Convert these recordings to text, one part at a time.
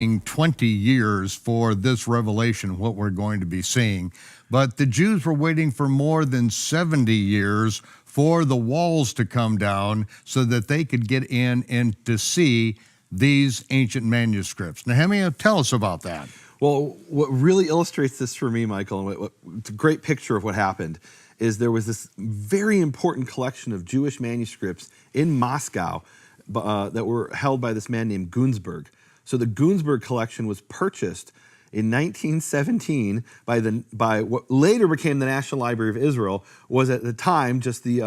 20 years for this revelation, what we're going to be seeing. But the Jews were waiting for more than 70 years for the walls to come down so that they could get in and to see these ancient manuscripts. Nehemiah, tell us about that. Well, what really illustrates this for me, Michael, and it's a great picture of what happened, is there was this very important collection of Jewish manuscripts in Moscow that were held by this man named Gunsberg. So the Gunsberg collection was purchased in 1917 by what later became the National Library of Israel, was at the time just the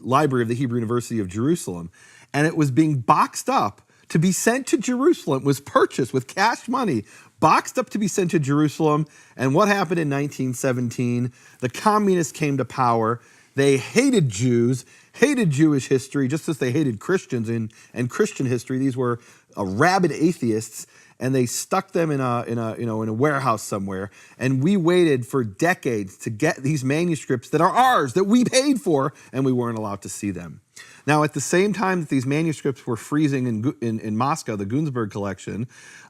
Library of the Hebrew University of Jerusalem. And it was being boxed up to be sent to Jerusalem. It was purchased with cash money, boxed up to be sent to Jerusalem. And what happened in 1917? The communists came to power. They hated Jews, hated Jewish history, just as they hated Christians and Christian history. These were rabid atheists, and they stuck them in a warehouse somewhere. And we waited for decades to get these manuscripts that are ours, that we paid for, and we weren't allowed to see them. Now, at the same time that these manuscripts were freezing in Moscow, the Gunsberg collection,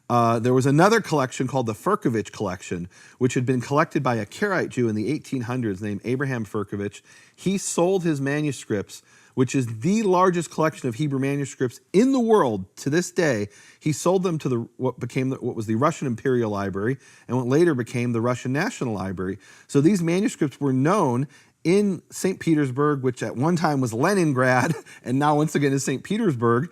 there was another collection called the Furkovich collection, which had been collected by a Karaite Jew in the 1800s named Abraham Furkovich. He sold his manuscripts, which is the largest collection of Hebrew manuscripts in the world to this day. He sold them to what was the Russian Imperial Library and what later became the Russian National Library. So these manuscripts were known in St. Petersburg, which at one time was Leningrad, and now once again is St. Petersburg.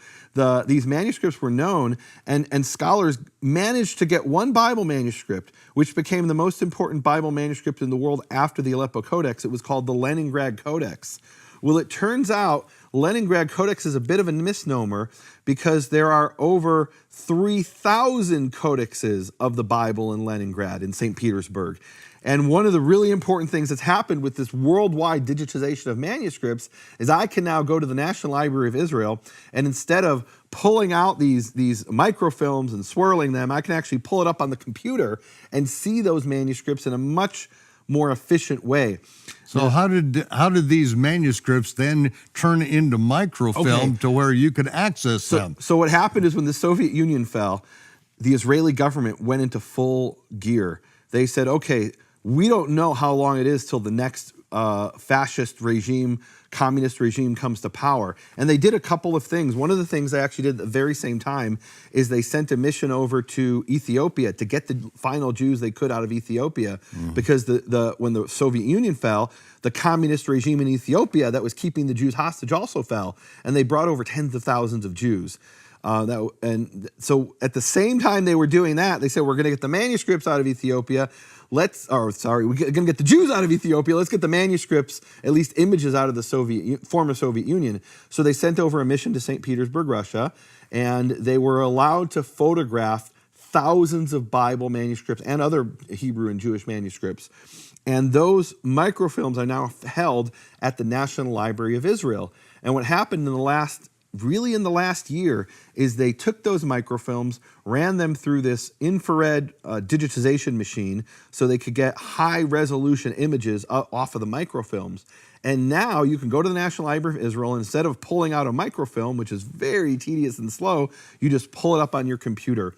These manuscripts were known, and scholars managed to get one Bible manuscript, which became the most important Bible manuscript in the world after the Aleppo Codex. It was called the Leningrad Codex. Well, it turns out Leningrad Codex is a bit of a misnomer because there are over 3,000 codexes of the Bible in Leningrad, in St. Petersburg. And one of the really important things that's happened with this worldwide digitization of manuscripts is I can now go to the National Library of Israel, and instead of pulling out these microfilms and swirling them, I can actually pull it up on the computer and see those manuscripts in a much more efficient way. So how did these manuscripts then turn into microfilm to where you could access them? So what happened is when the Soviet Union fell, the Israeli government went into full gear. They said, okay, we don't know how long it is till the next fascist regime, communist regime comes to power. And they did a couple of things. One of the things they actually did at the very same time is they sent a mission over to Ethiopia to get the final Jews they could out of Ethiopia, because when the Soviet Union fell, the communist regime in Ethiopia that was keeping the Jews hostage also fell, and they brought over tens of thousands of Jews. And so at the same time they were doing that, they said, we're going to get the manuscripts out of Ethiopia. We're going to get the Jews out of Ethiopia. Let's get the manuscripts, at least images, out of the former Soviet Union. So they sent over a mission to St. Petersburg, Russia, and they were allowed to photograph thousands of Bible manuscripts and other Hebrew and Jewish manuscripts. And those microfilms are now held at the National Library of Israel. And what happened in the last year is they took those microfilms, ran them through this infrared digitization machine so they could get high resolution images off of the microfilms. And now you can go to the National Library of Israel, and instead of pulling out a microfilm, which is very tedious and slow, you just pull it up on your computer.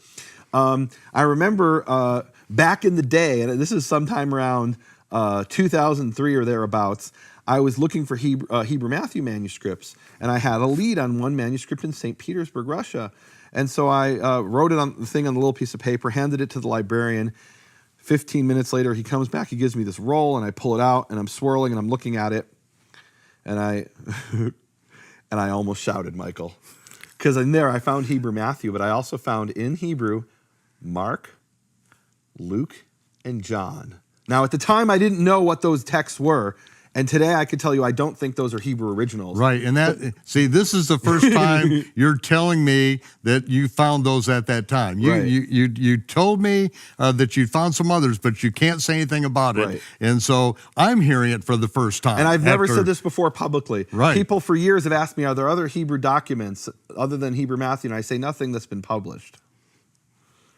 I remember back in the day, and this is sometime around 2003 or thereabouts, I was looking for Hebrew Matthew manuscripts, and I had a lead on one manuscript in St. Petersburg, Russia. And so I wrote it on the thing on a little piece of paper, handed it to the librarian. 15 minutes later, he comes back, he gives me this roll, and I pull it out, and I'm swirling, and I'm looking at it, and I almost shouted, Michael. Because in there I found Hebrew Matthew, but I also found in Hebrew Mark, Luke, and John. Now, at the time, I didn't know what those texts were. And today I can tell you I don't think those are Hebrew originals. Right, and this is the first time you're telling me that you found those at that time. You told me that you found some others, but you can't say anything about it. And so I'm hearing it for the first time. And I've never said this before publicly. Right. People for years have asked me, are there other Hebrew documents other than Hebrew Matthew? And I say nothing that's been published.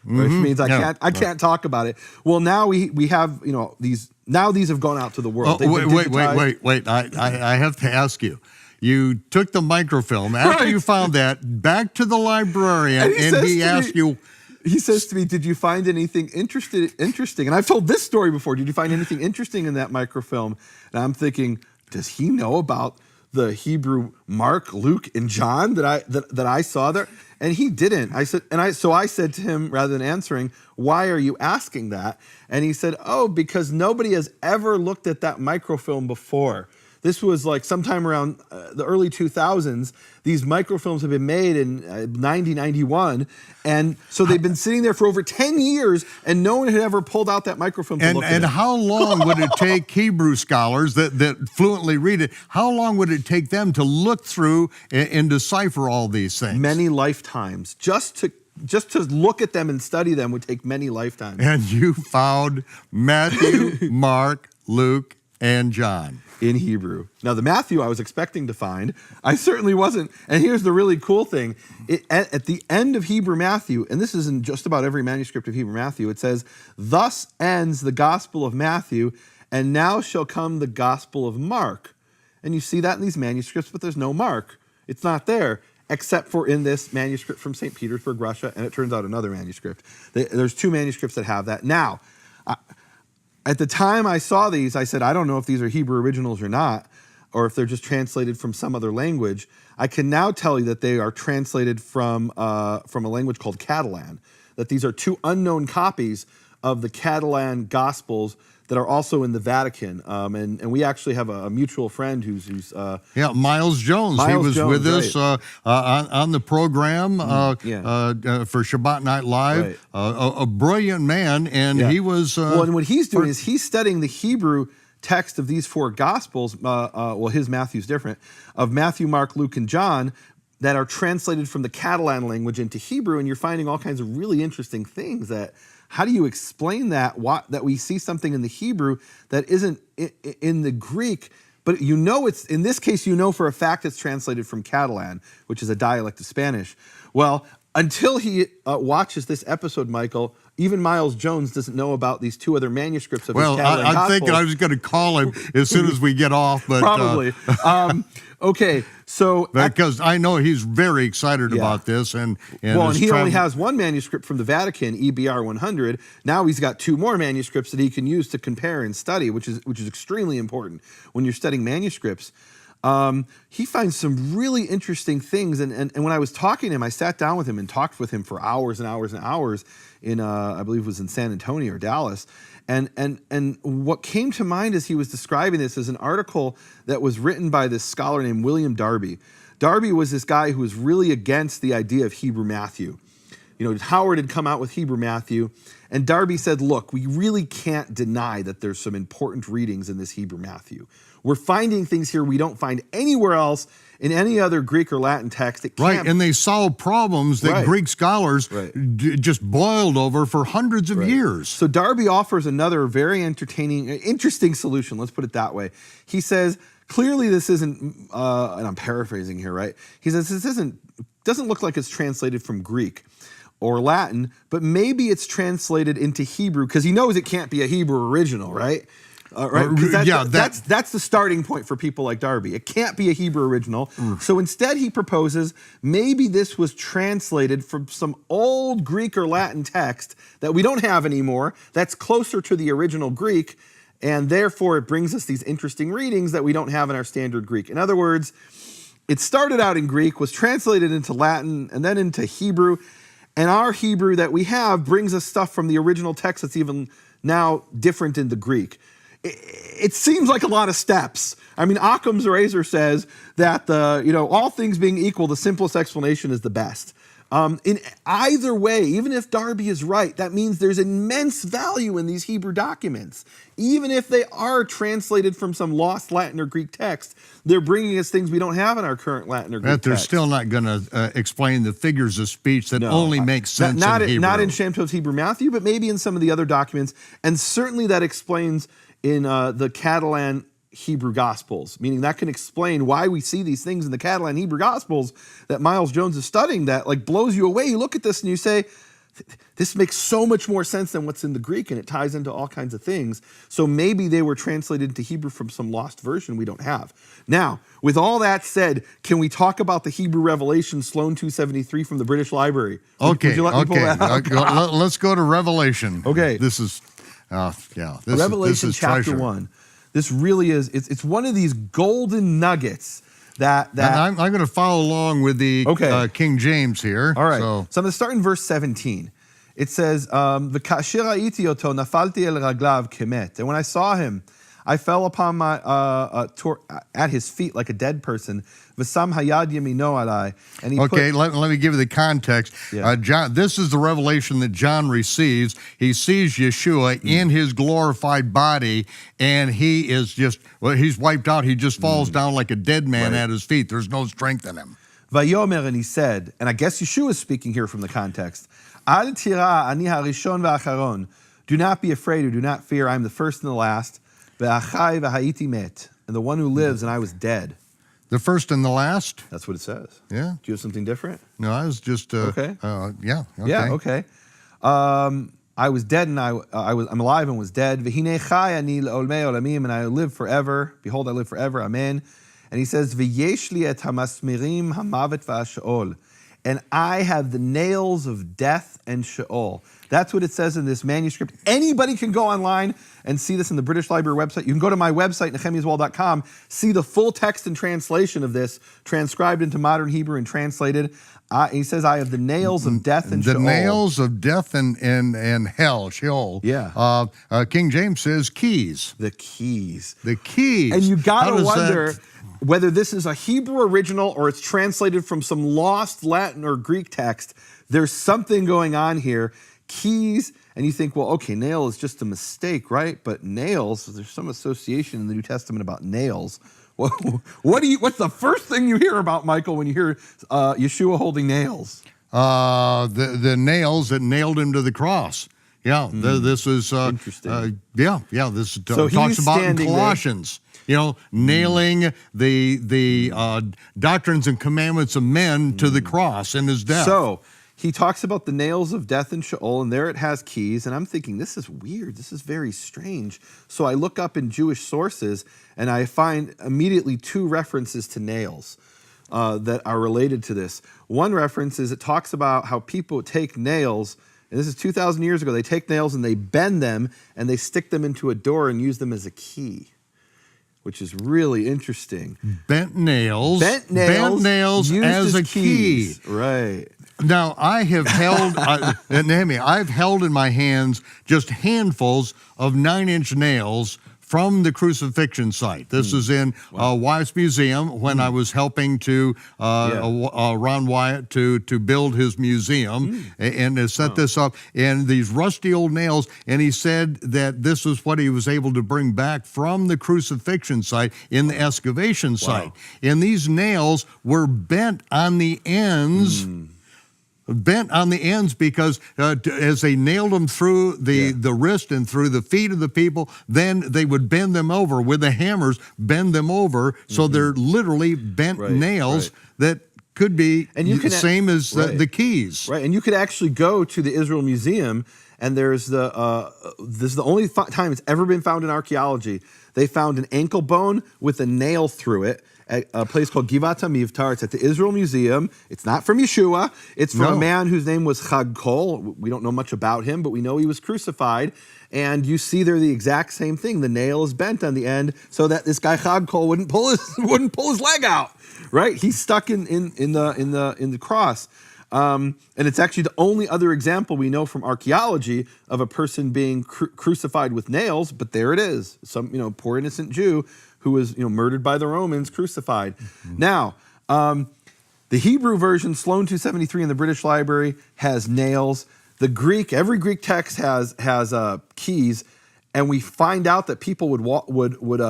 Which means I can't talk about it. Well, now we have these. Now these have gone out to the world. Wait! I have to ask you. You took the microfilm after you found that back to the librarian, and he asked you, he says to me, did you find anything interesting? And I've told this story before. Did you find anything interesting in that microfilm? And I'm thinking, does he know about the Hebrew Mark, Luke, and John that I saw there? And he didn't. So I said to him, rather than answering, why are you asking that? And he said, oh, because nobody has ever looked at that microfilm before. This was like sometime around the early 2000s. These microfilms have been made in 90, 91. And so they've been sitting there for over 10 years, and no one had ever pulled out that microfilm to look at it. And how long would it take Hebrew scholars that fluently read it, how long would it take them to look through and decipher all these things? Many lifetimes. Just to look at them and study them would take many lifetimes. And you found Matthew, Mark, Luke, and John. In Hebrew. Now, the Matthew I was expecting to find, I certainly wasn't. And here's the really cool thing. At the end of Hebrew Matthew, and this is in just about every manuscript of Hebrew Matthew, it says, thus ends the Gospel of Matthew, and now shall come the Gospel of Mark. And you see that in these manuscripts, but there's no Mark. It's not there, except for in this manuscript from St. Petersburg, Russia, and it turns out another manuscript. There's two manuscripts that have that. Now, at the time I saw these, I said, I don't know if these are Hebrew originals or not, or if they're just translated from some other language. I can now tell you that they are translated from a language called Catalan, that these are two unknown copies of the Catalan Gospels that are also in the Vatican. And we actually have a mutual friend who's Miles Jones. He was with us on the program for Shabbat Night Live. Right. A brilliant man, and he was... well, and what he's doing is he's studying the Hebrew text of these four Gospels, his Matthew's different, of Matthew, Mark, Luke, and John, that are translated from the Catalan language into Hebrew, and you're finding all kinds of really interesting things that... How do you explain that we see something in the Hebrew that isn't in the Greek, but it's, in this case, for a fact it's translated from Catalan, which is a dialect of Spanish. Well, until he watches this episode, Michael, even Miles Jones doesn't know about these two other manuscripts of his Catalan Gospels. I'm thinking I was going to call him as soon as we get off. But, probably. Okay, so... Because I know he's very excited about this. And he only has one manuscript from the Vatican, EBR 100. Now he's got two more manuscripts that he can use to compare and study, which is extremely important when you're studying manuscripts. He finds some really interesting things. And when I was talking to him, I sat down with him and talked with him for hours and hours and hours in, I believe it was in San Antonio or Dallas. And what came to mind as he was describing this is an article that was written by this scholar named William Darby. Darby was this guy who was really against the idea of Hebrew Matthew. Howard had come out with Hebrew Matthew, and Darby said, look, we really can't deny that there's some important readings in this Hebrew Matthew. We're finding things here we don't find anywhere else in any other Greek or Latin text. And they solve problems that Greek scholars just boiled over for hundreds of years. So Darby offers another very interesting solution, let's put it that way. He says, clearly this isn't, and I'm paraphrasing here, right? He says, this doesn't look like it's translated from Greek or Latin, but maybe it's translated into Hebrew, because he knows it can't be a Hebrew original, right? That's the starting point for people like Darby. It can't be a Hebrew original. So instead he proposes maybe this was translated from some old Greek or Latin text that we don't have anymore, that's closer to the original Greek, and therefore it brings us these interesting readings that we don't have in our standard Greek. In other words, it started out in Greek, was translated into Latin, and then into Hebrew, and our Hebrew that we have brings us stuff from the original text that's even now different in the Greek. It seems like a lot of steps. I mean, Occam's razor says that all things being equal, the simplest explanation is the best. In either way, even if Darby is right, that means there's immense value in these Hebrew documents. Even if they are translated from some lost Latin or Greek text, they're bringing us things we don't have in our current Latin or Greek text. But they're still not going to explain the figures of speech that only make sense in Hebrew. Not in Shem Tov's Hebrew Matthew, but maybe in some of the other documents. And certainly that explains in the Catalan Hebrew Gospels, meaning that can explain why we see these things in the Catalan Hebrew Gospels that Miles Jones is studying that blows you away. You look at this and you say, this makes so much more sense than what's in the Greek, and it ties into all kinds of things. So maybe they were translated into Hebrew from some lost version we don't have. Now, with all that said, can we talk about the Hebrew Revelation, Sloan 273 from the British Library? Would you let me pull that up? Let's go to Revelation. Okay. This is, Revelation this is chapter treasure. 1. This really is, it's one of these golden nuggets that And I'm going to follow along with the King James here. all right. So, So I'm going to start in verse 17. It says, "V'kasher ha'iti oto nafalti el raglav kemet." And when I saw him, I fell upon my at his feet like a dead person. V'sam hayad yamino alai. And he okay, put, let me give you the context. Yeah. John, this is the revelation that John receives. He sees Yeshua in his glorified body, and he is just, he's wiped out. He just falls down like a dead man at his feet. There's no strength in him. Vayomer, and he said, and I guess Yeshua is speaking here from the context, Al tira ani harishon v'acharon. Do not be afraid or do not fear. I am the first and the last. Ve'achai v'ha'iti met. And the one who lives, and I was dead. The first and the last? That's what it says. Yeah. Do you have something different? No, I was just, Okay. Yeah, okay. Yeah, okay. I was dead and I'm alive and was dead. V'hinei chai ani le'olmei olamim, and I live forever. Behold, I live forever. Amen. And he says, V'yesh li et hamasmirim hamavet v'asheol. And I have the nails of death and Sheol. That's what it says in this manuscript. Anybody can go online and see this in the British Library website. You can go to my website, nehemiaswall.com, see the full text and translation of this, transcribed into modern Hebrew and translated. He says, I have the nails of death and Sheol. The nails of death and hell, Sheol. Yeah. King James says keys. The keys. The keys. And you got How to does wonder that- whether this is a Hebrew original or it's translated from some lost Latin or Greek text. There's something going on here. Keys, and you think, well, okay, nail is just a mistake, right? But nails, there's some association in the New Testament about nails. What's the first thing you hear about, Michael, when you hear Yeshua holding nails? The nails that nailed him to the cross. Yeah, this is Interesting. This So talks he's about in standing there. Colossians. Nailing the doctrines and commandments of men to the cross in his death. So he talks about the nails of death and Sheol, and there it has keys. And I'm thinking, this is weird. This is very strange. So I look up in Jewish sources, and I find immediately two references to nails that are related to this. One reference is it talks about how people take nails, and this is 2,000 years ago. They take nails and they bend them, and they stick them into a door and use them as a key, which is really interesting. Bent nails used as a key. keys. Right. Now, I have held, Nehemiah, I've held in my hands just handfuls of 9-inch nails from the crucifixion site. This is in Wyatt's Museum when I was helping to Ron Wyatt to build his museum and to set this up. And these rusty old nails, and he said that this is what he was able to bring back from the crucifixion site in the excavation site. And these nails were bent on the ends. Bent on the ends because as they nailed them through the wrist and through the feet of the people, then they would bend them over with the hammers, bend them over. So they're literally bent nails that could be the same as the keys. Right, and you could actually go to the Israel Museum, and there's this is the only time it's ever been found in archaeology. They found an ankle bone with a nail through it at a place called Givat HaMivtar. It's at the Israel Museum. It's not from Yeshua. It's from a man whose name was Chag Kol. We don't know much about him, but we know he was crucified. And you see there the exact same thing. The nail is bent on the end so that this guy Chag Kol wouldn't pull his leg out. Right? He's stuck in the cross. And it's actually the only other example we know from archaeology of a person being crucified with nails, but there it is. Some poor innocent Jew who was murdered by the Romans, crucified. Now, the Hebrew version, Sloan 273 in the British Library, has nails. The Greek, every Greek text has keys. and we find out that people would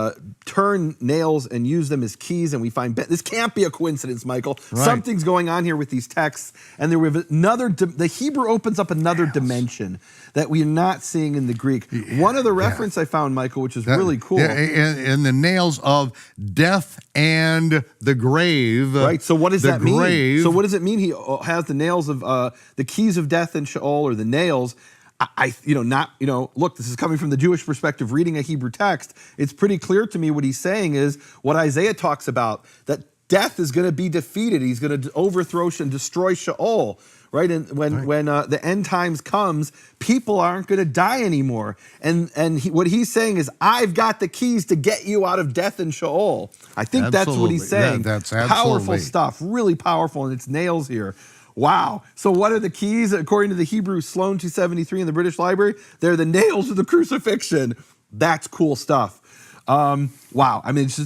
turn nails and use them as keys, and we find this can't be a coincidence, Michael. Right. Something's going on here with these texts, and there we have the Hebrew opens up another dimension that we are not seeing in the Greek. One other reference I found, Michael, which is really cool. And the nails of death and the grave. Right. So what does that mean? Grave. So what does it mean? He has the nails of the keys of death and Sheol, or the nails. Look, this is coming from the Jewish perspective, reading a Hebrew text. It's pretty clear to me what he's saying is what Isaiah talks about, that death is going to be defeated. He's going to overthrow and destroy Sheol, right? And when the end times comes, people aren't going to die anymore. And what he's saying is, I've got the keys to get you out of death and Sheol. I think that's what he's saying. That's powerful stuff, really powerful, and it's nails here. Wow. So what are the keys? According to the Hebrew Sloan 273 in the British Library, they're the nails of the crucifixion. That's cool stuff. Wow. I mean, this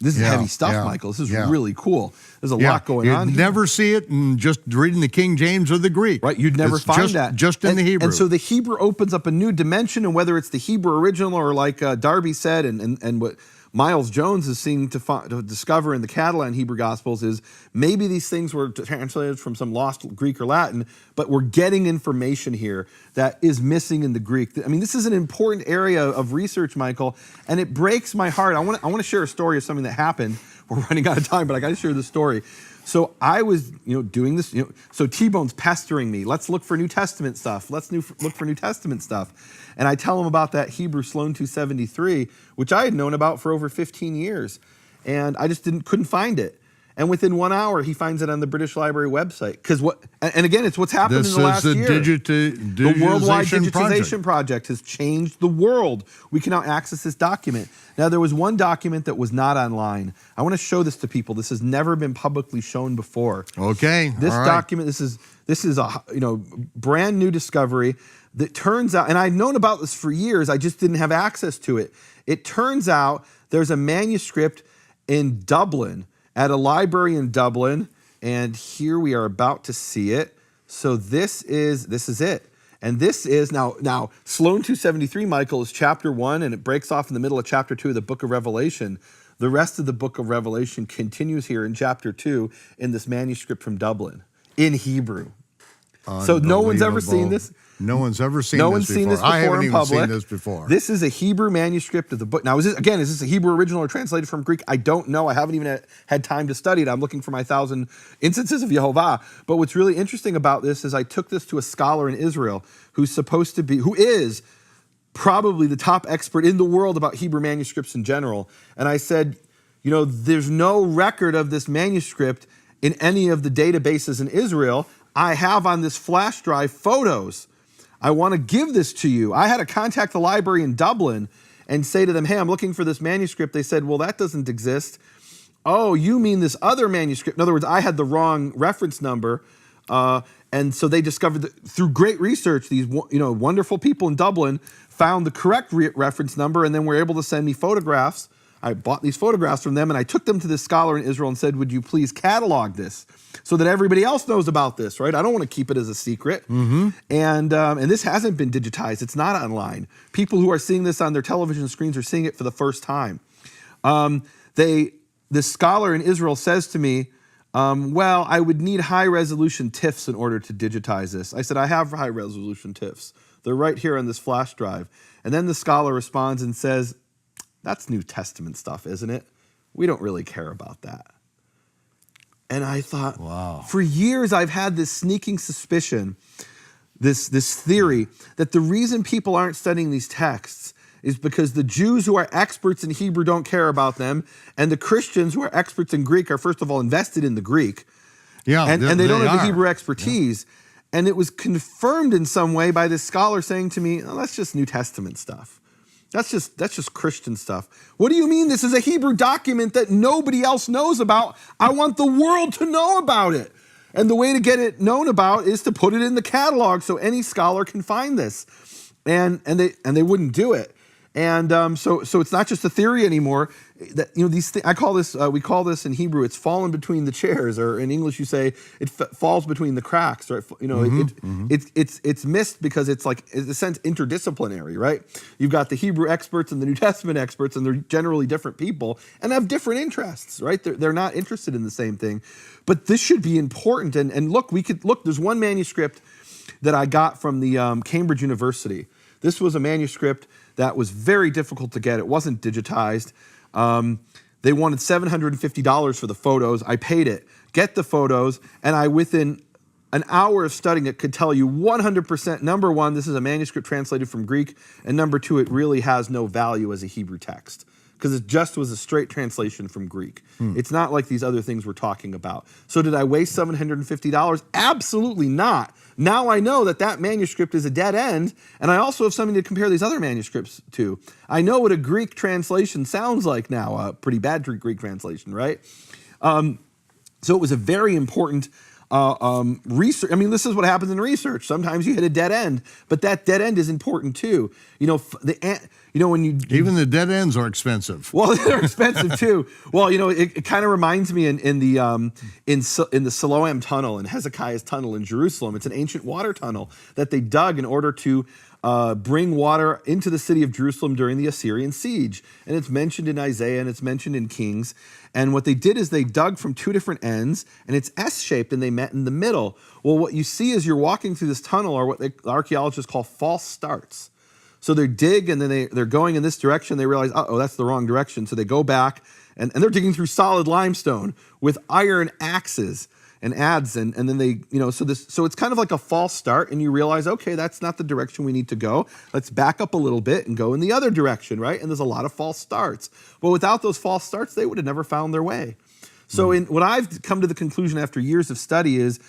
is heavy stuff, Michael. This is really cool. There's a lot going on You'd here. never see it in just reading the King James or the Greek. Right. You'd never find that. Just in the Hebrew. And so the Hebrew opens up a new dimension, and whether it's the Hebrew original or like Darby said, and what Miles Jones is seeming to discover in the Catalan Hebrew Gospels is maybe these things were translated from some lost Greek or Latin, but we're getting information here that is missing in the Greek. I mean, this is an important area of research, Michael, and it breaks my heart. I want to share a story of something that happened. We're running out of time, but I got to share this story. So I was, doing this, so T-Bone's pestering me. Let's look for New Testament stuff. Let's look for New Testament stuff. And I tell him about that Hebrew Sloan 273, which I had known about for over 15 years. And I just couldn't find it. And within 1 hour, he finds it on the British Library website. And again, it's what's happened in the last year. The worldwide digitization project has changed the world. We can now access this document. Now, there was one document that was not online. I want to show this to people. This has never been publicly shown before. Okay. This document, this is a brand new discovery that turns out, and I'd known about this for years, I just didn't have access to it. It turns out there's a manuscript in Dublin, at a library in Dublin, and here we are about to see it. So this is it. And this is, now Sloan 273, Michael, is chapter 1, and it breaks off in the middle of chapter 2 of the book of Revelation. The rest of the book of Revelation continues here in chapter 2 in this manuscript from Dublin, in Hebrew. So no one's ever seen this. No one's ever seen No this one's before. seen this before I haven't in even public. seen this before. This is a Hebrew manuscript of the book. Now, is this a Hebrew original or translated from Greek? I don't know. I haven't even had time to study it. I'm looking for my 1,000 instances of Yehovah. But what's really interesting about this is I took this to a scholar in Israel who is probably the top expert in the world about Hebrew manuscripts in general. And I said, there's no record of this manuscript in any of the databases in Israel. I have on this flash drive photos. I want to give this to you. I had to contact the library in Dublin and say to them, hey, I'm looking for this manuscript. They said, well, that doesn't exist. Oh, you mean this other manuscript? In other words, I had the wrong reference number. And so they discovered that through great research, these wonderful people in Dublin found the correct reference number, and then were able to send me photographs. I bought these photographs from them, and I took them to this scholar in Israel and said, would you please catalog this so that everybody else knows about this, right? I don't want to keep it as a secret. Mm-hmm. And this hasn't been digitized. It's not online. People who are seeing this on their television screens are seeing it for the first time. This scholar in Israel says to me, well, I would need high-resolution TIFFs in order to digitize this. I said, I have high-resolution TIFFs. They're right here on this flash drive. And then the scholar responds and says, that's New Testament stuff, isn't it? We don't really care about that. And I thought, wow. For years I've had this sneaking suspicion, this theory, that the reason people aren't studying these texts is because the Jews who are experts in Hebrew don't care about them, and the Christians who are experts in Greek are, first of all, invested in the Greek. Yeah, and they don't have the Hebrew expertise. Yeah. And it was confirmed in some way by this scholar saying to me, oh, that's just New Testament stuff. That's just Christian stuff. What do you mean this is a Hebrew document that nobody else knows about? I want the world to know about it. And the way to get it known about is to put it in the catalog so any scholar can find this. And they wouldn't do it. And so it's not just a theory anymore. That I call this we call this in Hebrew, it's fallen between the chairs, or in English you say it falls between the cracks, right? It's missed because it's like, in a sense, interdisciplinary, right? You've got the Hebrew experts and the New Testament experts, and they're generally different people and have different interests, right? They're not interested in the same thing, but this should be important. And look, there's one manuscript that I got from the Cambridge University. This was a manuscript that was very difficult to get. It wasn't digitized. They wanted $750 for the photos. I paid it. Get the photos, and I, within an hour of studying it, could tell you 100%, number one, this is a manuscript translated from Greek, and number two, it really has no value as a Hebrew text, because it just was a straight translation from Greek. It's not like these other things we're talking about. So did I waste $750? Absolutely not. Now I know that manuscript is a dead end, and I also have something to compare these other manuscripts to. I know what a Greek translation sounds like now, a pretty bad Greek translation, right? So it was a very important research. I mean, this is what happens in research. Sometimes you hit a dead end, but that dead end is important too. When you Even the dead ends are expensive. Well, they're expensive too. Well, it kind of reminds me in the Siloam tunnel, in Hezekiah's tunnel in Jerusalem. It's an ancient water tunnel that they dug in order to bring water into the city of Jerusalem during the Assyrian siege. And it's mentioned in Isaiah and it's mentioned in Kings. And what they did is they dug from two different ends, and it's S-shaped, and they met in the middle. Well, what you see as you're walking through this tunnel are what archaeologists call false starts. So they dig, and then they're going in this direction. They realize, that's the wrong direction. So they go back, and they're digging through solid limestone with iron axes and adze, and then they, so it's kind of like a false start, and you realize, okay, that's not the direction we need to go. Let's back up a little bit and go in the other direction, right? And there's a lot of false starts. But without those false starts, they would have never found their way. So what I've come to the conclusion after years of study is,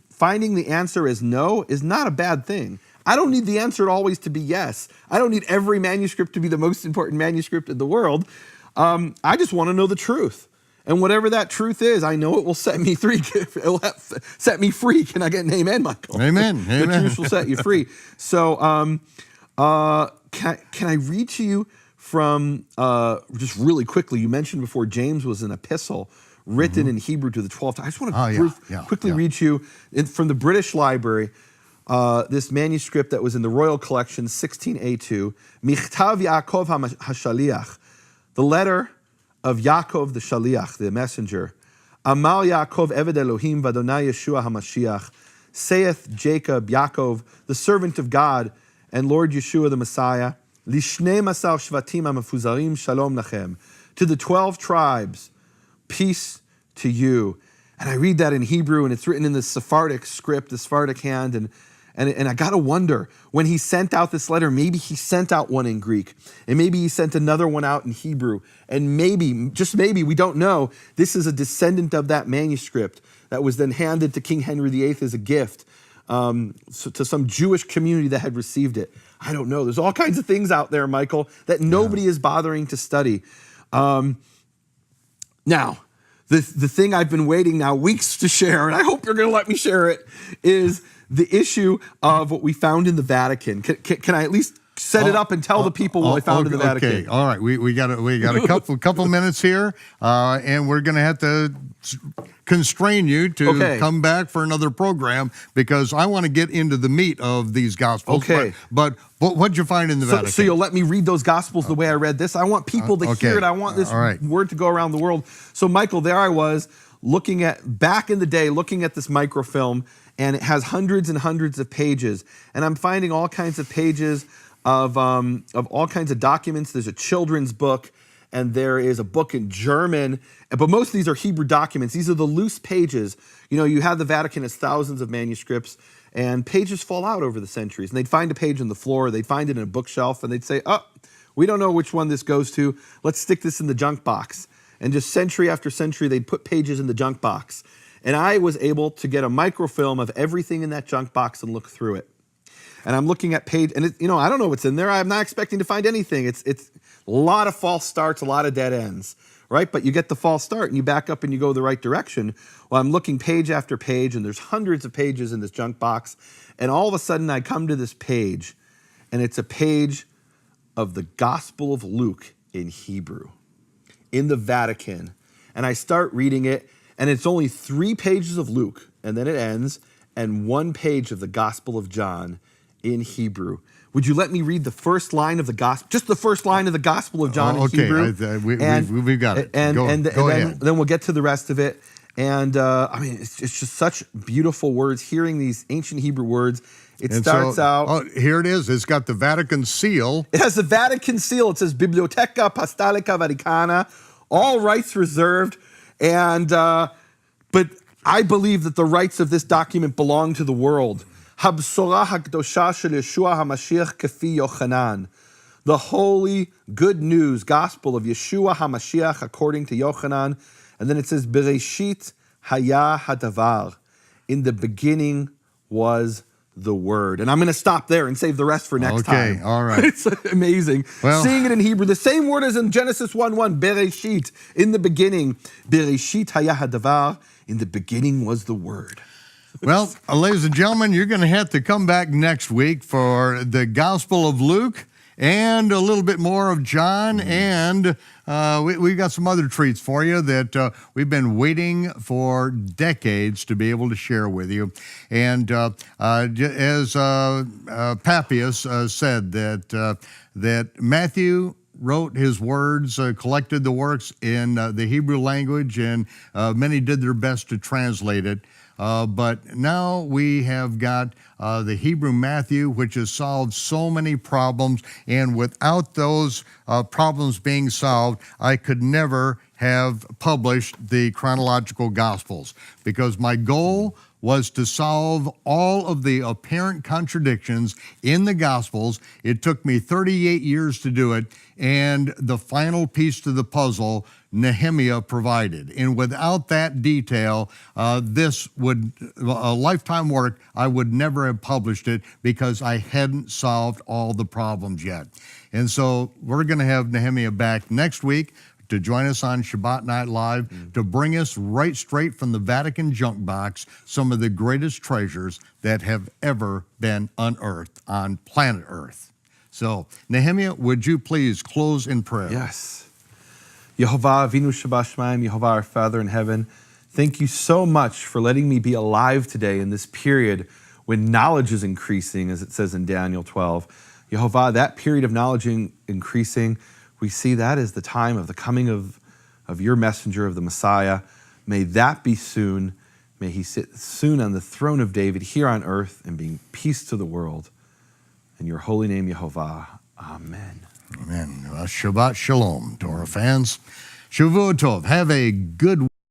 finding the answer as no is not a bad thing. I don't need the answer always to be yes. I don't need every manuscript to be the most important manuscript in the world. I just want to know the truth. And whatever that truth is, I know it will set me free. It will set me free. Can I get an amen, Michael? Amen. The truth will set you free. So can I read to you from, just really quickly, you mentioned before James was an epistle written in Hebrew to the 12th. I just want to quickly read to you from the British Library, this manuscript that was in the Royal Collection, 16A2, Michtav Yaakov HaShaliach, the letter of Yaakov the Shaliach, the messenger. Amal Yaakov Eved Elohim Vadonai Yeshua HaMashiach, saith Jacob, Yaakov, the servant of God, and Lord Yeshua the Messiah, Lishnei Masar Shvatim HaMefuzarim Shalom Lachem, to the 12 tribes, peace to you. And I read that in Hebrew, and it's written in the Sephardic script, the Sephardic hand, and I got to wonder, when he sent out this letter, maybe he sent out one in Greek, and maybe he sent another one out in Hebrew, and maybe, just maybe, we don't know, this is a descendant of that manuscript that was then handed to King Henry VIII as a gift to some Jewish community that had received it. I don't know. There's all kinds of things out there, Michael, that nobody is bothering to study. Now, the thing I've been waiting now weeks to share, and I hope you're going to let me share it, is the issue of what we found in the Vatican. Can I at least set it up and tell the people what I found in the Vatican? Okay, all right. We got a couple minutes here, and we're going to have to constrain you to come back for another program, because I want to get into the meat of these Gospels. Okay. But what'd you find in the Vatican? So you'll let me read those Gospels the way I read this? I want people to hear it. I want this word to go around the world. So, Michael, there I was back in the day, looking at this microfilm, and it has hundreds and hundreds of pages. And I'm finding all kinds of pages of all kinds of documents. There's a children's book, and there is a book in German. But most of these are Hebrew documents. These are the loose pages. You have the Vatican has thousands of manuscripts, and pages fall out over the centuries. And they'd find a page on the floor, they'd find it in a bookshelf, and they'd say, we don't know which one this goes to. Let's stick this in the junk box. And just century after century, they'd put pages in the junk box. And I was able to get a microfilm of everything in that junk box and look through it. And I'm looking at page, and I don't know what's in there. I'm not expecting to find anything. It's a lot of false starts, a lot of dead ends, right? But you get the false start, and you back up and you go the right direction. Well, I'm looking page after page, and there's hundreds of pages in this junk box. And all of a sudden, I come to this page, and it's a page of the Gospel of Luke in Hebrew in the Vatican. And I start reading it, and it's only 3 pages of Luke, and then it ends, and 1 page of the Gospel of John in Hebrew. Would you let me read the first line of the gospel, just the first line of the Gospel of John in Hebrew? We've got it. Go ahead. Then we'll get to the rest of it. And I mean, it's just such beautiful words, hearing these ancient Hebrew words. It starts out. Oh, here it is. It's got the Vatican seal. It has the Vatican seal. It says Biblioteca Apostolica Vaticana, all rights reserved. And but I believe that the rights of this document belong to the world. Habsorah hakdosha shel Yeshua HaMashiach kefi Yochanan. The holy good news gospel of Yeshua HaMashiach according to Yochanan. And then it says, Bereshit haya hadavar. In the beginning was the word. And I'm going to stop there and save the rest for next time. Okay, all right. It's amazing. Well, seeing it in Hebrew, the same word as in Genesis 1:1, Bereshit, in the beginning. Bereshit haya hadavar. In the beginning was the word. Well, ladies and gentlemen, you're going to have to come back next week for the Gospel of Luke and a little bit more of John. And we've got some other treats for you that we've been waiting for decades to be able to share with you. And as Papias said, that Matthew wrote his words, collected the works in the Hebrew language, and many did their best to translate it. But now we have got the Hebrew Matthew, which has solved so many problems. And without those problems being solved, I could never have published the chronological Gospels, because my goal was to solve all of the apparent contradictions in the Gospels. It took me 38 years to do it, and the final piece to the puzzle, Nehemiah, provided. And without that detail, this would, a lifetime work, I would never have published it, because I hadn't solved all the problems yet. And so we're going to have Nehemiah back next week to join us on Shabbat Night Live, to bring us right straight from the Vatican junk box some of the greatest treasures that have ever been unearthed on planet Earth. So, Nehemiah, would you please close in prayer? Yes. Yehovah Avinu Shabbat Shemaim, Yehovah our Father in heaven, thank you so much for letting me be alive today in this period when knowledge is increasing, as it says in Daniel 12. Yehovah, that period of knowledge increasing, we see that as the time of the coming of your messenger, of the Messiah. May that be soon. May he sit soon on the throne of David here on earth and bring peace to the world. In your holy name, Yehovah. Amen. Amen. Shabbat Shalom to our fans. Shavua Tov. Have a good